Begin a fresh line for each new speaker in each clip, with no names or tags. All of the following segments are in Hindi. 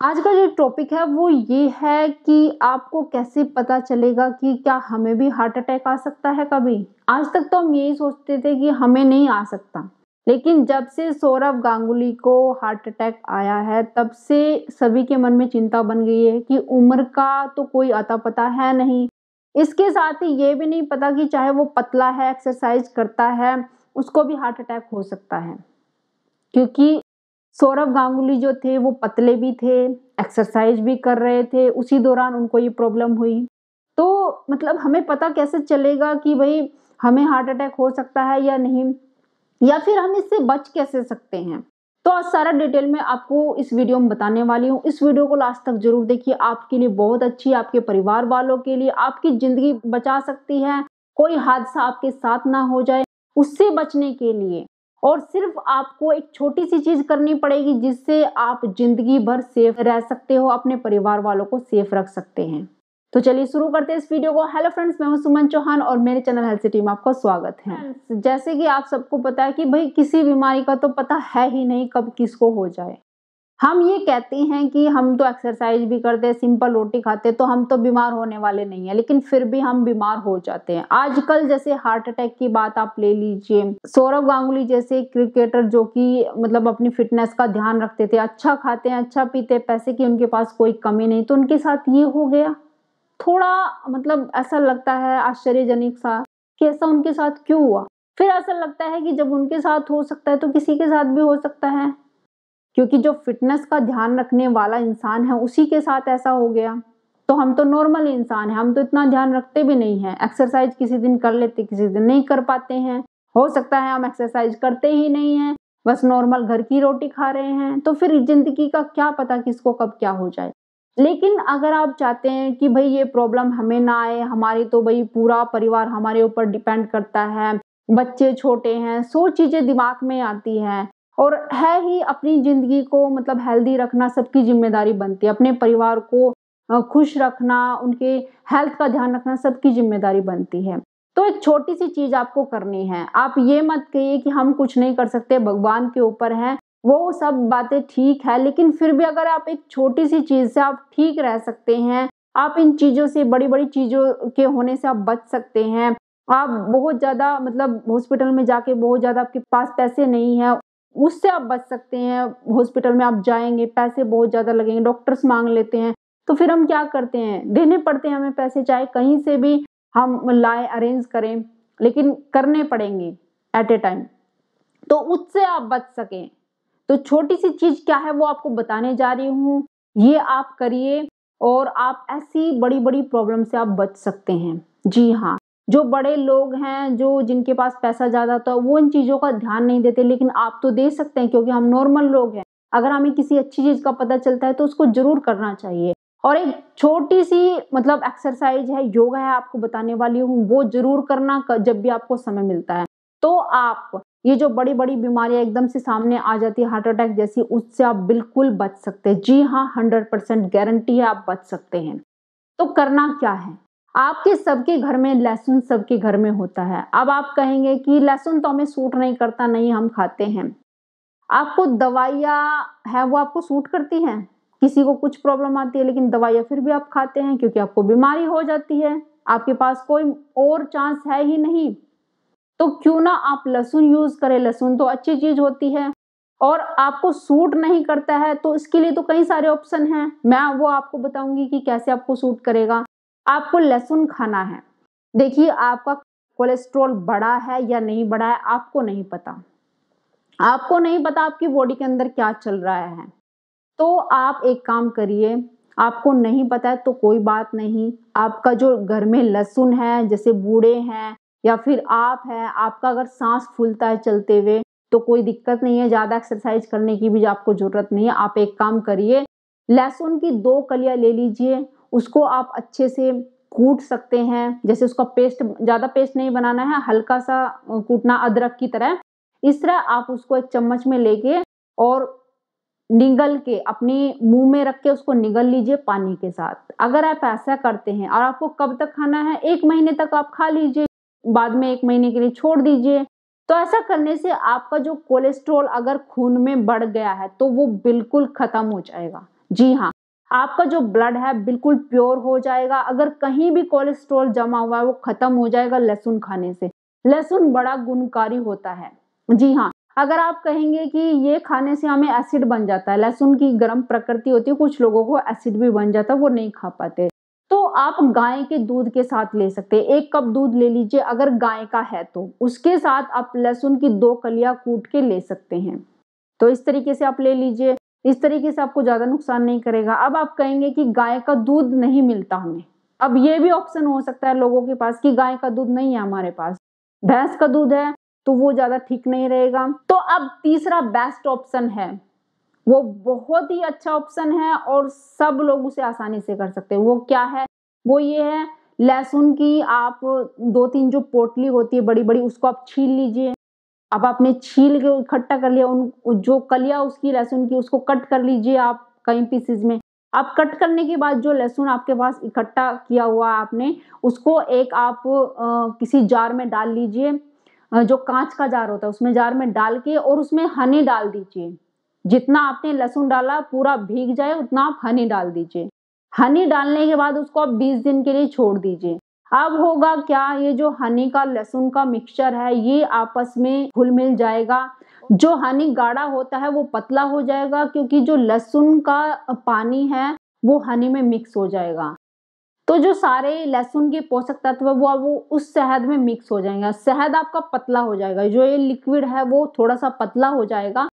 आज का जो टॉपिक है वो ये है कि आपको कैसे पता चलेगा कि क्या हमें भी हार्ट अटैक आ सकता है कभी। आज तक तो हम यही सोचते थे कि हमें नहीं आ सकता, लेकिन जब से सौरव गांगुली को हार्ट अटैक आया है तब से सभी के मन में चिंता बन गई है कि उम्र का तो कोई अता पता है नहीं। इसके साथ ही ये भी नहीं पता कि चाहे वो पतला है, एक्सरसाइज करता है, उसको भी हार्ट अटैक हो सकता है। क्योंकि सौरव गांगुली जो थे वो पतले भी थे, एक्सरसाइज भी कर रहे थे, उसी दौरान उनको ये प्रॉब्लम हुई। तो मतलब हमें पता कैसे चलेगा कि भाई हमें हार्ट अटैक हो सकता है या नहीं, या फिर हम इससे बच कैसे सकते हैं। तो आज सारा डिटेल में आपको इस वीडियो में बताने वाली हूँ। इस वीडियो को लास्ट तक जरूर देखिए, आपके लिए बहुत अच्छी, आपके परिवार वालों के लिए, आपकी जिंदगी बचा सकती है। कोई हादसा आपके साथ ना हो जाए, उससे बचने के लिए और सिर्फ आपको एक छोटी सी चीज करनी पड़ेगी जिससे आप जिंदगी भर सेफ रह सकते हो, अपने परिवार वालों को सेफ रख सकते हैं। तो चलिए शुरू करते हैं इस वीडियो को। हेलो फ्रेंड्स, मैं हूं सुमन चौहान और मेरे चैनल हेल्थ सिटी में आपका स्वागत है। जैसे कि आप सबको पता है कि भाई किसी बीमारी का तो पता है ही नहीं कब किसको हो जाए। हम ये कहते हैं कि हम तो एक्सरसाइज भी करते हैं, सिंपल रोटी खाते हैं, तो हम तो बीमार होने वाले नहीं है, लेकिन फिर भी हम बीमार हो जाते हैं। आजकल जैसे हार्ट अटैक की बात आप ले लीजिए, सौरव गांगुली जैसे क्रिकेटर जो कि मतलब अपनी फिटनेस का ध्यान रखते थे, अच्छा खाते हैं, अच्छा पीते, पैसे की उनके पास कोई कमी नहीं, तो उनके साथ ये हो गया। थोड़ा मतलब ऐसा लगता है आश्चर्यजनक सा कि ऐसा उनके साथ क्यों हुआ। फिर ऐसा लगता है कि जब उनके साथ हो सकता है तो किसी के साथ भी हो सकता है, क्योंकि जो फिटनेस का ध्यान रखने वाला इंसान है उसी के साथ ऐसा हो गया। तो हम तो नॉर्मल इंसान हैं, हम तो इतना ध्यान रखते भी नहीं है। एक्सरसाइज किसी दिन कर लेते, किसी दिन नहीं कर पाते हैं। हो सकता है हम एक्सरसाइज करते ही नहीं हैं, बस नॉर्मल घर की रोटी खा रहे हैं। तो फिर जिंदगी का क्या पता किसको कब क्या हो जाए। लेकिन अगर आप चाहते हैं कि भाई ये प्रॉब्लम हमें ना आए, हमारी तो भाई पूरा परिवार हमारे ऊपर डिपेंड करता है, बच्चे छोटे हैं, 100 चीजें दिमाग में आती हैं और है ही, अपनी जिंदगी को मतलब हेल्दी रखना सबकी जिम्मेदारी बनती है। अपने परिवार को खुश रखना, उनके हेल्थ का ध्यान रखना सबकी जिम्मेदारी बनती है। तो एक छोटी सी चीज आपको करनी है। आप ये मत कहिए कि हम कुछ नहीं कर सकते, भगवान के ऊपर है, वो सब बातें ठीक है, लेकिन फिर भी अगर आप एक छोटी सी चीज से आप ठीक रह सकते हैं, आप इन चीजों से, बड़ी बड़ी चीजों के होने से आप बच सकते हैं। आप बहुत ज्यादा मतलब हॉस्पिटल में जाके बहुत ज्यादा आपके पास पैसे नहीं है, उससे आप बच सकते हैं। हॉस्पिटल में आप जाएंगे, पैसे बहुत ज्यादा लगेंगे, डॉक्टर्स मांग लेते हैं, तो फिर हम क्या करते हैं, देने पड़ते हैं हमें पैसे, चाहे कहीं से भी हम लाए, अरेंज करें, लेकिन करने पड़ेंगे एट ए टाइम, तो उससे आप बच सकें। तो छोटी सी चीज क्या है वो आपको बताने जा रही हूँ, ये आप करिए और आप ऐसी बड़ी बड़ी प्रॉब्लम से आप बच सकते हैं। जी हाँ, जो बड़े लोग हैं, जो जिनके पास पैसा ज्यादा होता है, वो इन चीजों का ध्यान नहीं देते, लेकिन आप तो दे सकते हैं क्योंकि हम नॉर्मल लोग हैं। अगर हमें किसी अच्छी चीज का पता चलता है तो उसको जरूर करना चाहिए। और एक छोटी सी मतलब एक्सरसाइज है, योगा है, आपको बताने वाली हूँ, वो जरूर करना जब भी आपको समय मिलता है। तो आप ये जो बड़ी बड़ी बीमारियां एकदम से सामने आ जाती है, हार्ट अटैक जैसी, उससे आप बिल्कुल बच सकते हैं। जी हाँ, 100% गारंटी है आप बच सकते हैं। तो करना क्या है, आपके सबके घर में लहसुन सबके घर में होता है। अब आप कहेंगे कि लहसुन तो हमें सूट नहीं करता, नहीं हम खाते हैं। आपको दवाइयाँ है वो आपको सूट करती हैं, किसी को कुछ प्रॉब्लम आती है लेकिन दवाइयाँ फिर भी आप खाते हैं क्योंकि आपको बीमारी हो जाती है, आपके पास कोई और चांस है ही नहीं। तो क्यों ना आप लहसुन यूज करें, लहसुन तो अच्छी चीज होती है। और आपको सूट नहीं करता है तो इसके लिए तो कई सारे ऑप्शन हैं, मैं वो आपको बताऊंगी कि कैसे आपको सूट करेगा। आपको लहसुन खाना है। देखिए, आपका कोलेस्ट्रॉल बढ़ा है या नहीं बढ़ा है आपको नहीं पता, आपको नहीं पता आपकी बॉडी के अंदर क्या चल रहा है। तो आप एक काम करिए, आपको नहीं पता है तो कोई बात नहीं, आपका जो घर में लहसुन है, जैसे बूढ़े हैं या फिर आप हैं, आपका अगर सांस फूलता है चलते हुए तो कोई दिक्कत नहीं है, ज्यादा एक्सरसाइज करने की भी आपको जरूरत नहीं है। आप एक काम करिए, लहसुन की 2 कलियां ले लीजिए, उसको आप अच्छे से कूट सकते हैं। जैसे उसका पेस्ट, ज्यादा पेस्ट नहीं बनाना है, हल्का सा कूटना, अदरक की तरह। इस तरह आप उसको एक चम्मच में लेके और निगल के अपनी मुंह में रख के उसको निगल लीजिए पानी के साथ। अगर आप ऐसा करते हैं, और आपको कब तक खाना है, 1 महीने तक आप खा लीजिए, बाद में 1 महीने के लिए छोड़ दीजिए। तो ऐसा करने से आपका जो कोलेस्ट्रॉल अगर खून में बढ़ गया है तो वो बिल्कुल खत्म हो जाएगा। जी हाँ, आपका जो ब्लड है बिल्कुल प्योर हो जाएगा। अगर कहीं भी कोलेस्ट्रॉल जमा हुआ है वो खत्म हो जाएगा लहसुन खाने से। लहसुन बड़ा गुणकारी होता है। जी हाँ, अगर आप कहेंगे कि ये खाने से हमें एसिड बन जाता है, लहसुन की गर्म प्रकृति होती है, कुछ लोगों को एसिड भी बन जाता है, वो नहीं खा पाते। तो आप गाय के दूध के साथ ले सकते हैं। 1 कप दूध ले लीजिए अगर गाय का है तो। उसके साथ आप लहसुन की 2 कलियाँ कूट के ले सकते हैं। तो इस तरीके से आप ले लीजिए। इस तरीके से आपको ज़्यादा नुकसान नहीं करेगा। अब आप कहेंगे कि गाय का दूध नहीं मिलता हमें। अब ये भी ऑप्शन हो सकता है लोगों के पास कि गाय का दूध नहीं है हमारे पास, भैंस का दूध है, तो वो ज़्यादा ठीक नहीं रहेगा। तो अब तीसरा बेस्ट ऑप्शन है, वो बहुत ही अच्छा ऑप्शन है और सब लोग उसे आसानी से कर सकते हैं। वो क्या है? वो ये है, लहसुन की आप 2-3 जो पोटली होती है बड़ी-बड़ी, उसको आप छील लीजिए। अब आपने छील के इकट्ठा कर लिया, उन जो कलियाँ उसकी लहसुन की उसको कट कर लीजिए आप कई पीसेज में। आप कट करने के बाद जो लहसुन आपके पास इकट्ठा किया हुआ है आपने, उसको एक आप किसी जार में डाल लीजिए। जो काँच का जार होता है उसमें जार में डाल के और उसमें हनी डाल दीजिए। जितना आपने लहसुन डाला पूरा भीग जाए उतना आप हनी डाल दीजिए। हनी डालने के बाद उसको आप 20 दिन के लिए छोड़ दीजिए। अब होगा क्या, ये जो हनी का लहसुन का मिक्सचर है ये आपस में घुल-मिल जाएगा। जो हनी गाढ़ा होता है वो पतला हो जाएगा क्योंकि जो लहसुन का पानी है वो हनी में मिक्स हो जाएगा। तो जो सारे लहसुन के पोषक तत्व वो उस शहद में मिक्स हो जाएंगे। शहद आपका पतला हो जाएगा, जो ये लिक्विड है वो थोड़ा-सा पतला हो जाएगा।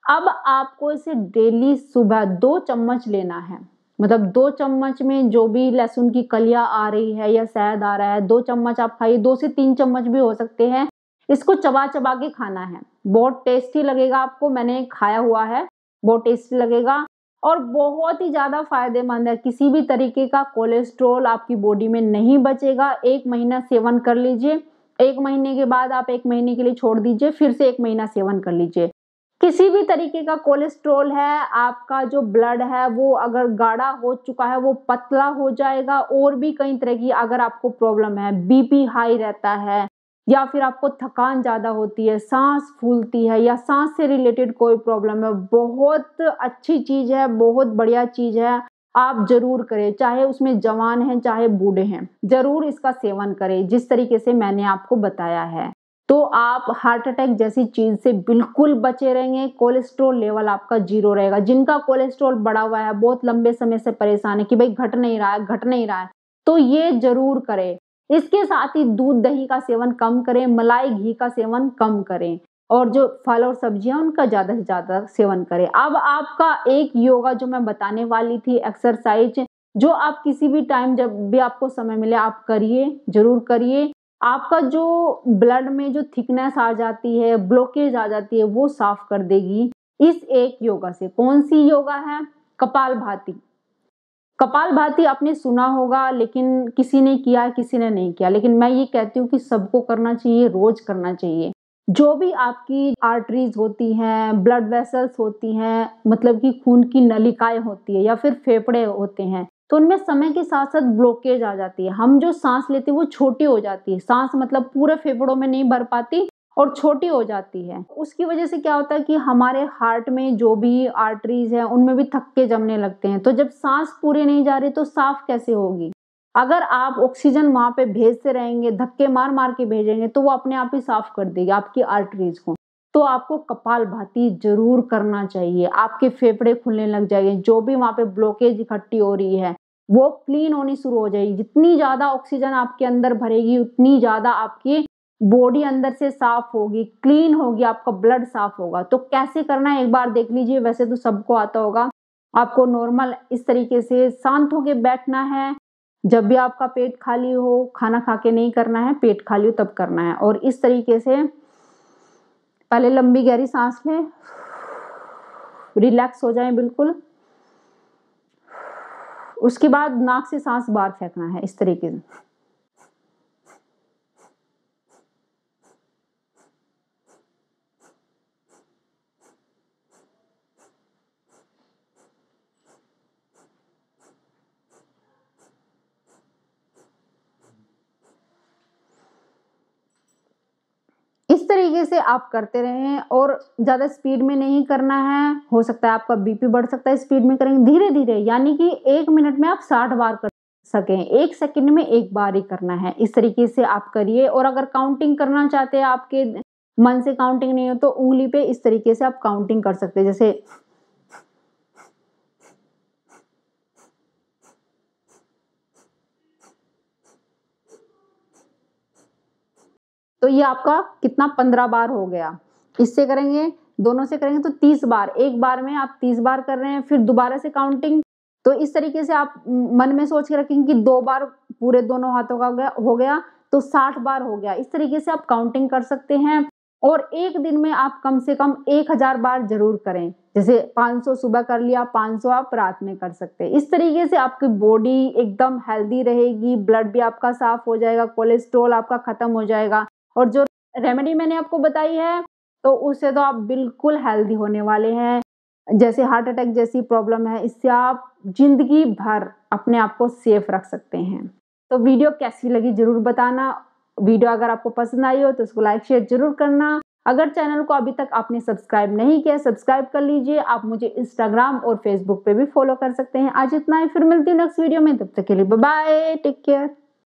अब आपको इसे डेली सुबह 2 चम्मच लेना है। मतलब 2 चम्मच में जो भी लहसुन की कलियाँ आ रही है या शहद आ रहा है, 2 चम्मच आप खाइए, 2 से 3 चम्मच भी हो सकते हैं। इसको चबा-चबा के खाना है। बहुत टेस्टी लगेगा आपको, मैंने खाया हुआ है, बहुत टेस्टी लगेगा और बहुत ही ज़्यादा फ़ायदेमंद है। किसी भी तरीके का कोलेस्ट्रॉल आपकी बॉडी में नहीं बचेगा। 1 महीना सेवन कर लीजिए। 1 महीने के बाद आप 1 महीने के लिए छोड़ दीजिए, फिर से 1 महीना सेवन कर लीजिए। किसी भी तरीके का कोलेस्ट्रॉल है, आपका जो ब्लड है वो अगर गाढ़ा हो चुका है, वो पतला हो जाएगा और भी कई तरह की अगर आपको प्रॉब्लम है, बीपी हाई रहता है या फिर आपको थकान ज़्यादा होती है, साँस फूलती है या साँस से रिलेटेड कोई प्रॉब्लम है, बहुत अच्छी चीज़ है, बहुत बढ़िया चीज़ है। आप ज़रूर करें, चाहे उसमें जवान हैं, चाहे बूढ़े हैं, ज़रूर इसका सेवन करें, जिस तरीके से मैंने आपको बताया है। तो आप हार्ट अटैक जैसी चीज़ से बिल्कुल बचे रहेंगे, कोलेस्ट्रॉल लेवल आपका 0 रहेगा। जिनका कोलेस्ट्रॉल बढ़ा हुआ है, बहुत लंबे समय से परेशान है कि भई घट नहीं रहा है, घट नहीं रहा है, तो ये ज़रूर करें। इसके साथ ही दूध-दही का सेवन कम करें, मलाई, घी का सेवन कम करें और जो फल और सब्जियाँ उनका ज़्यादा से ज़्यादा सेवन करें। अब आपका एक योगा जो मैं बताने वाली थी, एक्सरसाइज़, जो आप किसी भी टाइम जब भी आपको समय मिले आप करिए, ज़रूर करिए। आपका जो ब्लड में जो थिकनेस आ जाती है, ब्लॉकेज आ जाती है, वो साफ कर देगी इस एक योगा से। कौन-सी योगा है? कपालभाति। कपालभाति आपने सुना होगा लेकिन किसी ने किया, किसी ने नहीं किया। लेकिन मैं ये कहती हूँ कि सबको करना चाहिए, रोज़ करना चाहिए। जो भी आपकी आर्टरीज़ होती हैं, ब्लड वेसल्स होती हैं, मतलब कि खून की नलिकाएँ होती हैं या फिर फेफड़े होते हैं, तो उनमें समय के साथ-साथ ब्लॉकेज आ जाती है। हम जो साँस लेते हैं वो छोटी हो जाती है। साँस मतलब पूरे फेफड़ों में नहीं भर पाती और छोटी हो जाती है। उसकी वजह से क्या होता है कि हमारे हार्ट में जो भी आर्टरीज़ हैं, उनमें भी थक्के जमने लगते हैं। तो जब साँस पूरी नहीं जा रही तो साफ़ कैसे होगी? अगर आप ऑक्सीजन वहाँ पे भेजते रहेंगे, धक्के मार-मार के भेजेंगे, तो वो अपने आप ही साफ़ कर देगी आपकी आर्टरीज़ को। तो आपको कपालभाति ज़रूर करना चाहिए। आपके फेफड़े खुलने लग जाएँगे, जो भी वहाँ पे ब्लॉकेज इकट्ठी हो रही है, वो क्लीन होनी शुरू हो जाएगी। जितनी ज़्यादा ऑक्सीजन आपके अंदर भरेगी, उतनी ज़्यादा आपकी बॉडी अंदर से साफ होगी, क्लीन होगी, आपका ब्लड साफ होगा। तो कैसे करना है एक बार देख लीजिए, वैसे तो सबको आता होगा। आपको नॉर्मल इस तरीके से शांत होके बैठना है। जब भी आपका पेट खाली हो, खाना खा के नहीं करना है, पेट खाली हो तब करना है और इस तरीके से पहले लंबी गहरी सांस लें, रिलैक्स हो जाएं बिल्कुल। उसके बाद नाक से सांस बाहर फेंकना है इस तरीके से। इस तरीके तरीके से आप करते रहें और ज़्यादा स्पीड में नहीं करना है, हो सकता है आपका बीपी बढ़ सकता है स्पीड में करेंगे। धीरे धीरे, यानी कि 1 मिनट में आप 60 बार कर सकें, 1 सेकंड में 1 बार ही करना है। इस तरीके से आप करिए। और अगर काउंटिंग करना चाहते हैं, आपके मन से काउंटिंग नहीं हो तो उंगली पे इस तरीके से आप काउंटिंग कर सकते हैं, जैसे तो ये आपका कितना 15 बार हो गया। इससे करेंगे, दोनों से करेंगे तो 30 बार, एक बार में आप 30 बार कर रहे हैं, फिर दोबारा से काउंटिंग। तो इस तरीके से आप मन में सोच के रखेंगे कि 2 बार पूरे दोनों हाथों का हो गया तो 60 बार हो गया। इस तरीके से आप काउंटिंग कर सकते हैं। और एक दिन में आप कम से कम 1000 बार जरूर करें। जैसे 500 सुबह कर लिया, 500 आप रात में कर सकते हैं। इस तरीके से आपकी बॉडी एकदम हेल्दी रहेगी, ब्लड भी आपका साफ हो जाएगा, कोलेस्ट्रॉल आपका खत्म हो जाएगा। और जो रेमेडी मैंने आपको बताई है तो उससे तो आप बिल्कुल हेल्दी होने वाले हैं। जैसे हार्ट अटैक जैसी प्रॉब्लम है, इससे आप जिंदगी भर अपने आप को सेफ रख सकते हैं। तो वीडियो कैसी लगी जरूर बताना। वीडियो अगर आपको पसंद आई हो तो उसको लाइक शेयर जरूर करना। अगर चैनल को अभी तक आपने सब्सक्राइब नहीं किया, सब्सक्राइब कर लीजिए। आप मुझे इंस्टाग्राम और फेसबुक पे भी फॉलो कर सकते हैं। आज इतना ही, फिर मिलती हूँ नेक्स्ट वीडियो में। तब तक के लिए बाय बाय, टेक केयर।